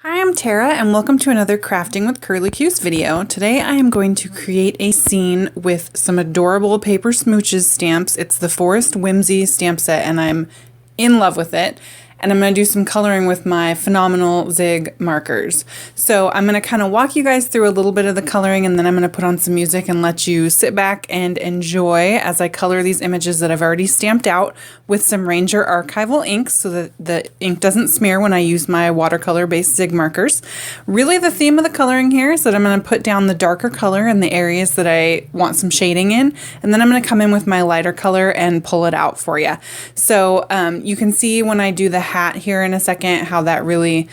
Hi, I'm Tara and welcome to another Crafting with Curly Cues video. Today I am going to create a scene with some adorable paper smooches stamps. It's the Forest Whimsy stamp set and I'm in love with it. And I'm going to do some coloring with my phenomenal Zig markers. So I'm going to kind of walk you guys through a little bit of the coloring and then I'm going to put on some music and let you sit back and enjoy as I color these images that I've already stamped out with some Ranger archival ink so that the ink doesn't smear when I use my watercolor based Zig markers. Really the theme of the coloring here is that I'm going to put down the darker color in the areas that I want some shading in, and then I'm going to come in with my lighter color and pull it out for you. So you can see when I do the hat here in a second how that really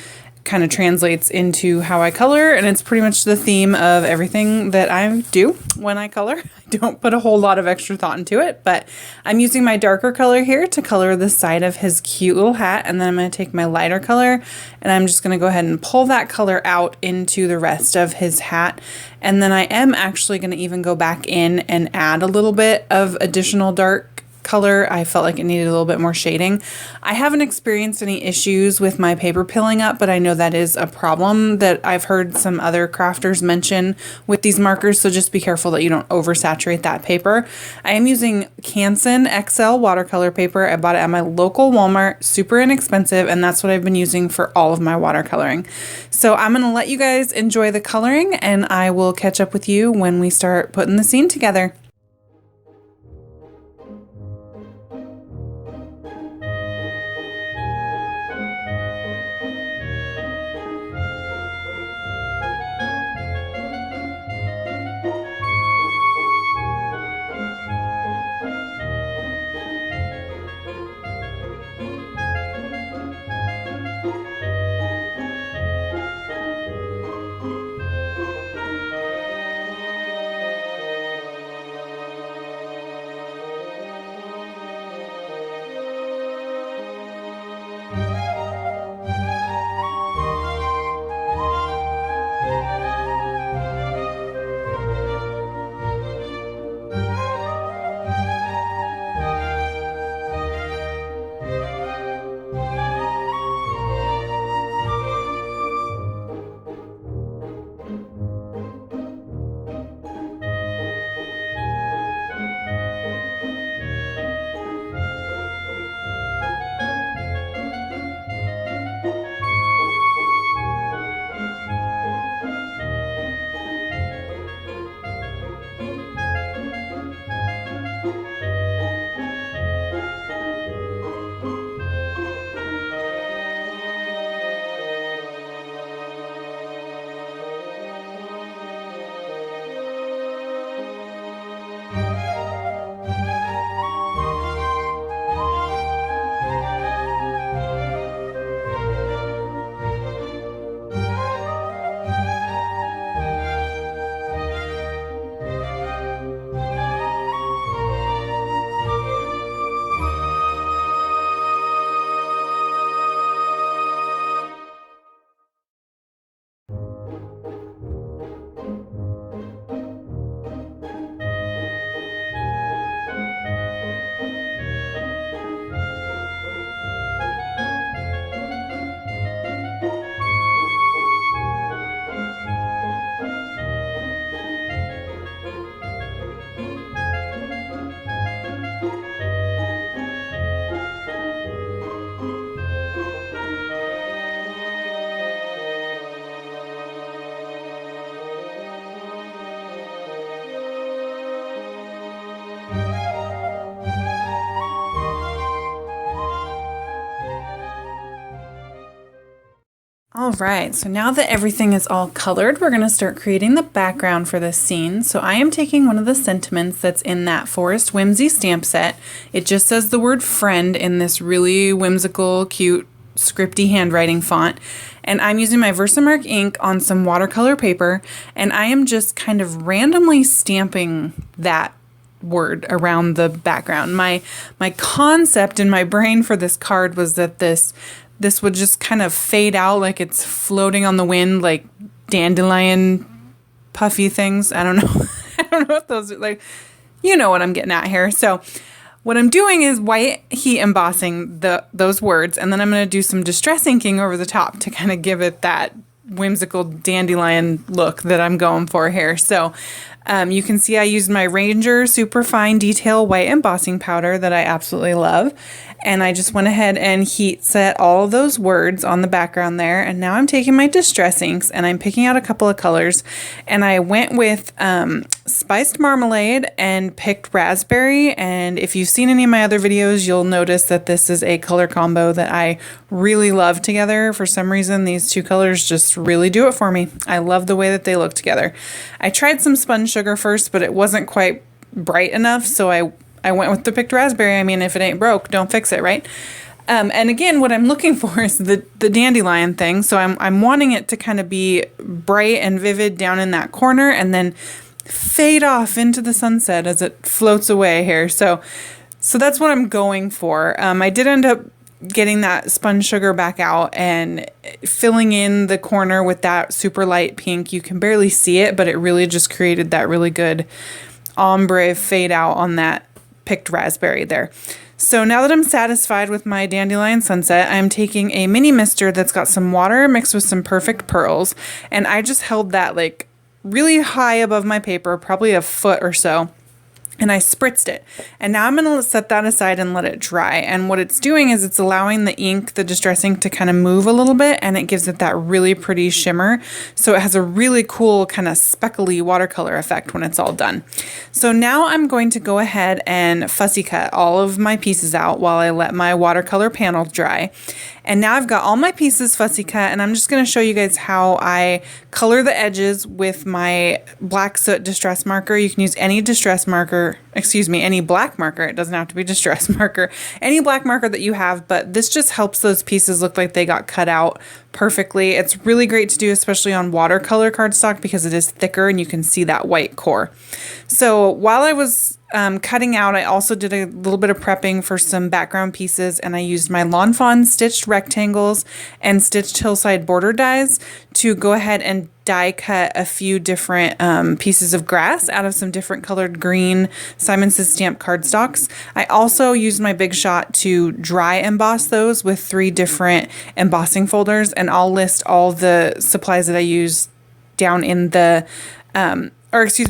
kind of translates into how I color, and it's pretty much the theme of everything that I do when I color. I don't put a whole lot of extra thought into it, but I'm using my darker color here to color the side of his cute little hat, and then I'm going to take my lighter color and I'm just going to go ahead and pull that color out into the rest of his hat. And then I am actually going to even go back in and add a little bit of additional dark color. I felt like it needed a little bit more shading. I haven't experienced any issues with my paper pilling up, but I know that is a problem that I've heard some other crafters mention with these markers, so just be careful that you don't oversaturate that paper. I am using Canson XL watercolor paper. I bought it at my local Walmart, super inexpensive, and that's what I've been using for all of my watercoloring. So I'm going to let you guys enjoy the coloring, and I will catch up with you when we start putting the scene together. All right, so now that everything is all colored, we're going to start creating the background for this scene. So I am taking one of the sentiments that's in that Forest Whimsy stamp set. It just says the word friend in this really whimsical, cute, scripty handwriting font. And I'm using my Versamark ink on some watercolor paper, and I am just kind of randomly stamping that word around the background. My concept in my brain for this card was that this would just kind of fade out like it's floating on the wind, like dandelion puffy things. I don't know. I don't know what those are like. You know what I'm getting at here. So what I'm doing is white heat embossing those words, and then I'm going to do some distress inking over the top to kind of give it that whimsical dandelion look that I'm going for here. So you can see I used my Ranger Super Fine Detail White Embossing Powder that I absolutely love. And I just went ahead and heat set all of those words on the background there. And now I'm taking my distress inks and I'm picking out a couple of colors. And I went with Spiced Marmalade and picked Raspberry. And if you've seen any of my other videos, you'll notice that this is a color combo that I really love together. For some reason, these two colors just really do it for me. I love the way that they look together. I tried some spun sugar first, but it wasn't quite bright enough, so I went with the picked raspberry. I mean, if it ain't broke, don't fix it, right? And again, what I'm looking for is the dandelion thing. So I'm wanting it to kind of be bright and vivid down in that corner and then fade off into the sunset as it floats away here. So that's what I'm going for. I did end up getting that spun sugar back out and filling in the corner with that super light pink. You can barely see it, but it really just created that really good ombre fade out on that picked raspberry there. So now that I'm satisfied with my dandelion sunset, I'm taking a mini mister that's got some water mixed with some perfect pearls, and I just held that like really high above my paper, probably a foot or so, and I spritzed it. And now I'm going to set that aside and let it dry. And what it's doing is it's allowing the ink, the distress ink, to kind of move a little bit, and it gives it that really pretty shimmer. So it has a really cool kind of speckly watercolor effect when it's all done. So now I'm going to go ahead and fussy cut all of my pieces out while I let my watercolor panel dry. And now I've got all my pieces fussy cut, and I'm just going to show you guys how I color the edges with my black soot distress marker. You can use any distress marker, any black marker. It doesn't have to be distress marker. Any black marker that you have, but this just helps those pieces look like they got cut out perfectly. It's really great to do, especially on watercolor cardstock, because it is thicker and you can see that white core. So while I was cutting out, I also did a little bit of prepping for some background pieces, and I used my Lawn Fawn stitched rectangles and stitched hillside border dies to go ahead and die cut a few different pieces of grass out of some different colored green Simon Says stamp cardstocks. I also used my Big Shot to dry emboss those with 3 different embossing folders, and I'll list all the supplies that I used down in the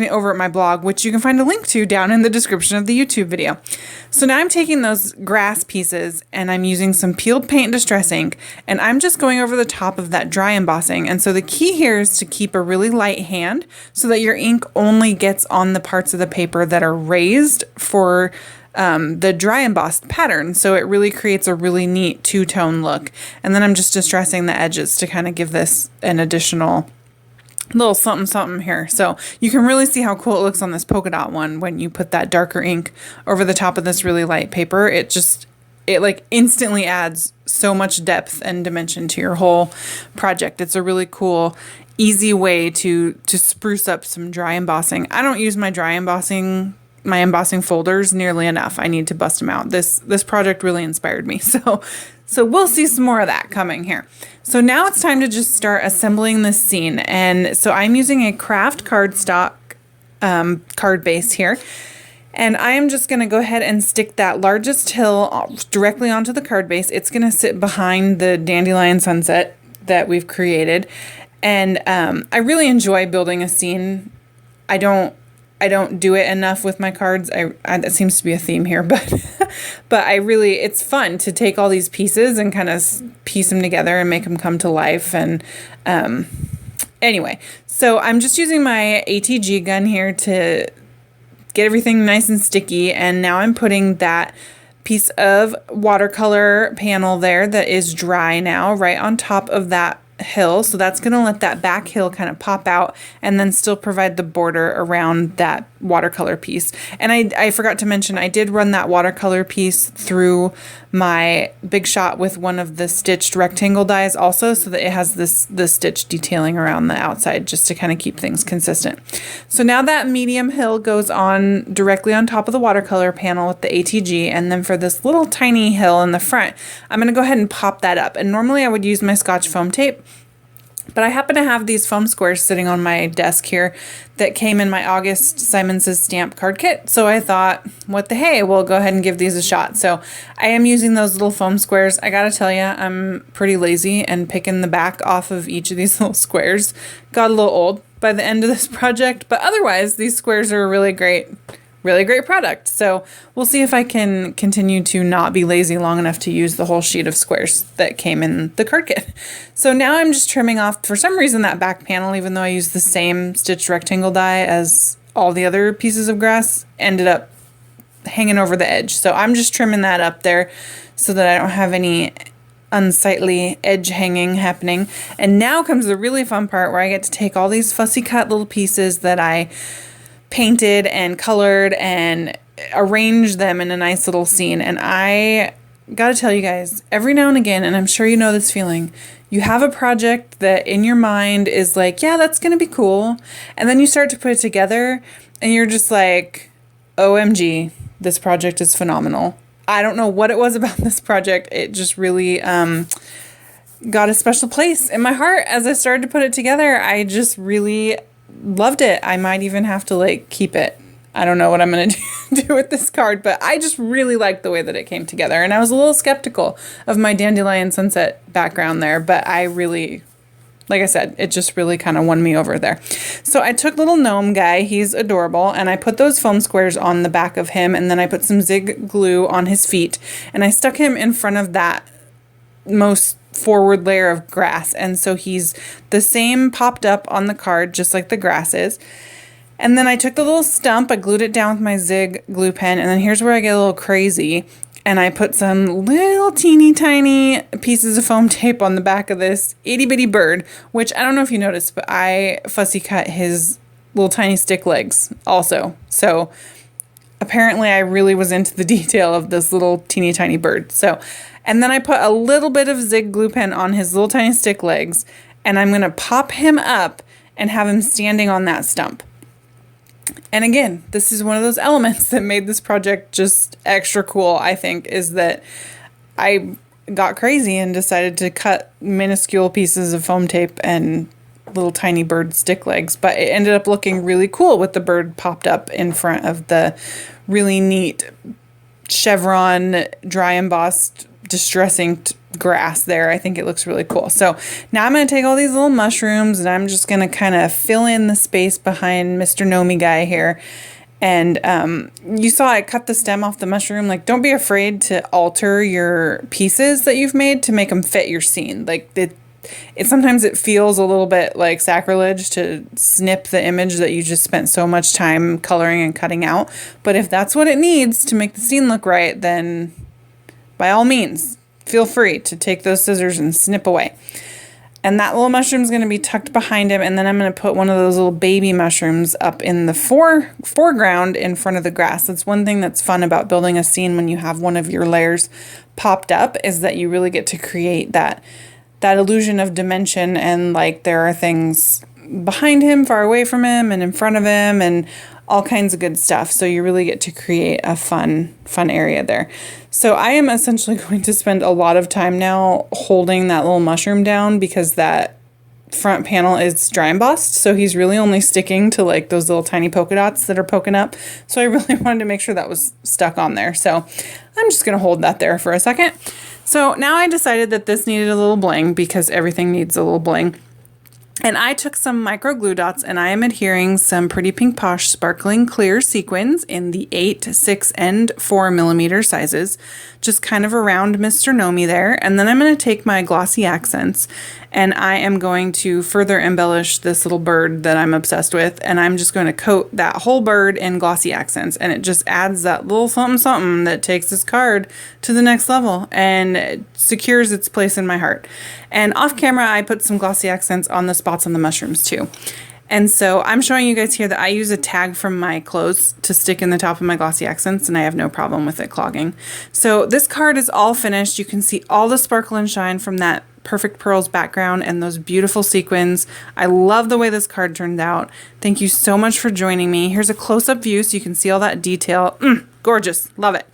over at my blog, which you can find a link to down in the description of the YouTube video. So now I'm taking those grass pieces and I'm using some peeled paint distress ink, and I'm just going over the top of that dry embossing. And so the key here is to keep a really light hand so that your ink only gets on the parts of the paper that are raised for the dry embossed pattern. So it really creates a really neat two-tone look. And then I'm just distressing the edges to kind of give this an additional little something here. So you can really see how cool it looks on this polka dot one when you put that darker ink over the top of this really light paper. It like instantly adds so much depth and dimension to your whole project. It's a really cool, easy way to spruce up some dry embossing. I don't use my embossing folders nearly enough. I need to bust them out. This project really inspired me. So we'll see some more of that coming here. So now it's time to just start assembling this scene. And so I'm using a craft cardstock card base here. And I am just going to go ahead and stick that largest hill directly onto the card base. It's going to sit behind the dandelion sunset that we've created. And I really enjoy building a scene. I don't do it enough with my cards. That seems to be a theme here, but it's fun to take all these pieces and kind of piece them together and make them come to life. And anyway, so I'm just using my ATG gun here to get everything nice and sticky. And now I'm putting that piece of watercolor panel there that is dry now right on top of that hill. So that's going to let that back hill kind of pop out and then still provide the border around that watercolor piece. And I forgot to mention, I did run that watercolor piece through my Big Shot with one of the stitched rectangle dies also, so that it has the stitch detailing around the outside just to kind of keep things consistent. So now that medium hill goes on directly on top of the watercolor panel with the ATG, and then for this little tiny hill in the front, I'm going to go ahead and pop that up. And normally I would use my Scotch foam tape, But I happen to have these foam squares sitting on my desk here that came in my August Simon Says stamp card kit. So I thought, what the hey, we'll go ahead and give these a shot. So I am using those little foam squares. I gotta tell you, I'm pretty lazy, and picking the back off of each of these little squares got a little old by the end of this project. But otherwise, these squares are a really great product. So we'll see if I can continue to not be lazy long enough to use the whole sheet of squares that came in the card kit. So now I'm just trimming off, for some reason, that back panel, even though I used the same stitched rectangle die as all the other pieces of grass, ended up hanging over the edge. So I'm just trimming that up there so that I don't have any unsightly edge hanging happening. And now comes the really fun part where I get to take all these fussy cut little pieces that I painted and colored and arranged them in a nice little scene. And I gotta tell you guys, every now and again, and I'm sure you know this feeling, you have a project that in your mind is like, yeah, that's gonna be cool. And then you start to put it together and you're just like, OMG, this project is phenomenal. I don't know what it was about this project. It just really got a special place in my heart as I started to put it together. I just really loved it. I might even have to like keep it. I don't know what I'm going to do with this card, but I just really liked the way that it came together. And I was a little skeptical of my dandelion sunset background there, but I really, like I said, it just really kind of won me over there. So I took little gnome guy, he's adorable, and I put those foam squares on the back of him, and then I put some zig glue on his feet, and I stuck him in front of that most forward layer of grass. And so he's the same popped up on the card, just like the grass is. And then I took the little stump, I glued it down with my zig glue pen, and then here's where I get a little crazy. And I put some little teeny tiny pieces of foam tape on the back of this itty bitty bird, which I don't know if you noticed, but I fussy cut his little tiny stick legs also. So apparently I really was into the detail of this little teeny tiny bird. So, and then I put a little bit of zig glue pen on his little tiny stick legs, and I'm going to pop him up and have him standing on that stump. And again, this is one of those elements that made this project just extra cool, I think, is that I got crazy and decided to cut minuscule pieces of foam tape and little tiny bird stick legs, but it ended up looking really cool with the bird popped up in front of the really neat chevron dry embossed distressing grass there. I think it looks really cool. So now I'm going to take all these little mushrooms and I'm just going to kind of fill in the space behind Mr. Nomi guy here. And you saw I cut the stem off the mushroom. Like, don't be afraid to alter your pieces that you've made to make them fit your scene. Like, it sometimes it feels a little bit like sacrilege to snip the image that you just spent so much time coloring and cutting out. But if that's what it needs to make the scene look right, then by all means, feel free to take those scissors and snip away. And that little mushroom is going to be tucked behind him. And then I'm going to put one of those little baby mushrooms up in the foreground in front of the grass. That's one thing that's fun about building a scene when you have one of your layers popped up, is that you really get to create that illusion of dimension, and like there are things behind him, far away from him, and in front of him, and all kinds of good stuff. So you really get to create a fun area there. So I am essentially going to spend a lot of time now holding that little mushroom down, because that front panel is dry embossed. So he's really only sticking to like those little tiny polka dots that are poking up. So I really wanted to make sure that was stuck on there. So I'm just going to hold that there for a second. So now I decided that this needed a little bling, because everything needs a little bling. And I took some micro glue dots and I am adhering some Pretty Pink Posh sparkling clear sequins in the 8, 6, and 4 millimeter sizes, just kind of around Mr. Nomi there. And then I'm going to take my glossy accents and I am going to further embellish this little bird that I'm obsessed with. And I'm just going to coat that whole bird in glossy accents. And it just adds that little something something that takes this card to the next level and secures its place in my heart. And off camera, I put some glossy accents on the spots on the mushrooms too. And so I'm showing you guys here that I use a tag from my clothes to stick in the top of my glossy accents, and I have no problem with it clogging. So this card is all finished. You can see all the sparkle and shine from that Perfect Pearls background and those beautiful sequins. I love the way this card turned out. Thank you so much for joining me. Here's a close-up view so you can see all that detail. Gorgeous. Love it.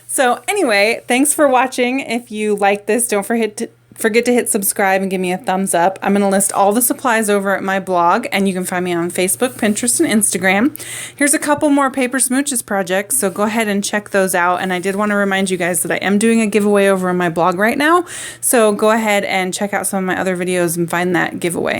So anyway, thanks for watching. If you like this, don't forget forget to hit subscribe and give me a thumbs up. I'm going to list all the supplies over at my blog, and you can find me on Facebook, Pinterest, and Instagram. Here's a couple more paper smooches projects, so go ahead and check those out. And I did want to remind you guys that I am doing a giveaway over on my blog right now, so go ahead and check out some of my other videos and find that giveaway.